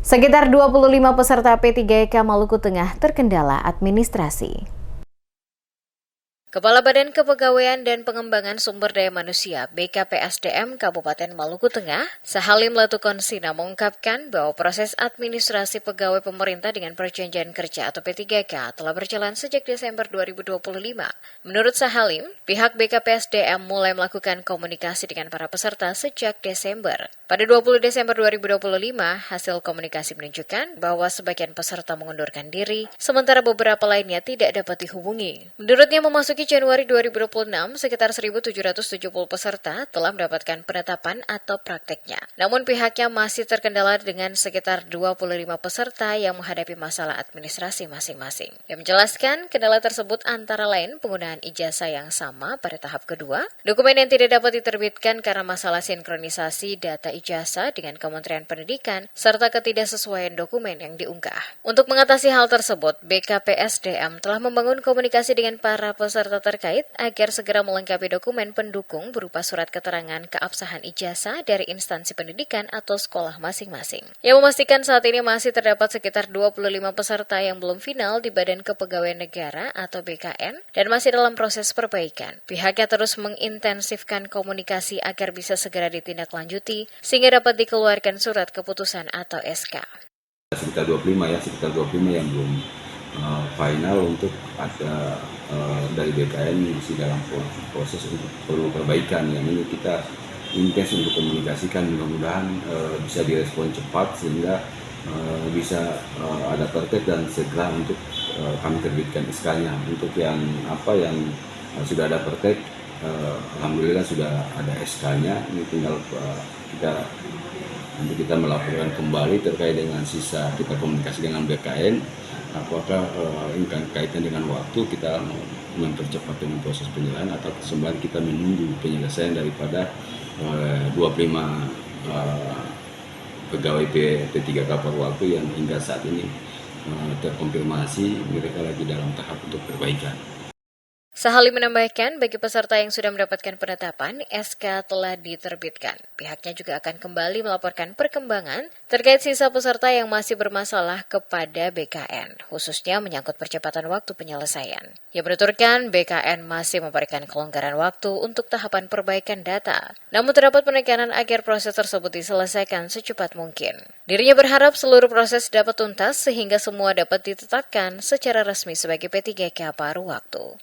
Sekitar 25 peserta P3K Maluku Tengah terkendala administrasi. Kepala Badan Kepegawaian dan Pengembangan Sumber Daya Manusia BKPSDM Kabupaten Maluku Tengah, Sahalim Latukonsina mengungkapkan bahwa proses administrasi pegawai pemerintah dengan perjanjian kerja atau P3K telah berjalan sejak Desember 2025. Menurut Sahalim, pihak BKPSDM mulai melakukan komunikasi dengan para peserta sejak Desember. Pada 20 Desember 2025, hasil komunikasi menunjukkan bahwa sebagian peserta mengundurkan diri, sementara beberapa lainnya tidak dapat dihubungi. Menurutnya, memasuki Januari 2026, sekitar 1.770 peserta telah mendapatkan penetapan atau prakteknya. Namun pihaknya masih terkendala dengan sekitar 25 peserta yang menghadapi masalah administrasi masing-masing. Yang menjelaskan, kendala tersebut antara lain penggunaan ijazah yang sama pada tahap kedua, dokumen yang tidak dapat diterbitkan karena masalah sinkronisasi data ijazah dengan Kementerian Pendidikan, serta ketidaksesuaian dokumen yang diunggah. Untuk mengatasi hal tersebut, BKPSDM telah membangun komunikasi dengan para peserta terkait agar segera melengkapi dokumen pendukung berupa surat keterangan keabsahan ijazah dari instansi pendidikan atau sekolah masing-masing. Yang memastikan saat ini masih terdapat sekitar 25 peserta yang belum final di Badan Kepegawaian Negara atau BKN dan masih dalam proses perbaikan. Pihaknya terus mengintensifkan komunikasi agar bisa segera ditindaklanjuti sehingga dapat dikeluarkan surat keputusan atau SK. Sekitar 25 yang belum final untuk ada dari BKN masih dalam proses untuk perlu perbaikan. Yang ini kita intens untuk komunikasikan, mudah-mudahan bisa direspon cepat sehingga bisa ada tertib dan segera untuk kami terbitkan SK-nya. Untuk yang sudah ada tertib, alhamdulillah sudah ada SK-nya. Ini tinggal kita melaporkan kembali terkait dengan sisa kita komunikasi dengan BKN. Apakah ini kaitan dengan waktu kita mempercepat dengan proses penyelesaian atau sembari kita menunggu penyelesaian daripada 25 pegawai P3K paruh waktu yang hingga saat ini terkonfirmasi mereka lagi dalam tahap untuk perbaikan. Sahalim menambahkan, bagi peserta yang sudah mendapatkan penetapan, SK telah diterbitkan. Pihaknya juga akan kembali melaporkan perkembangan terkait sisa peserta yang masih bermasalah kepada BKN, khususnya menyangkut percepatan waktu penyelesaian. Ia menuturkan, BKN masih memberikan kelonggaran waktu untuk tahapan perbaikan data, namun terdapat penekanan agar proses tersebut diselesaikan secepat mungkin. Dirinya berharap seluruh proses dapat tuntas sehingga semua dapat ditetapkan secara resmi sebagai P3K paruh waktu.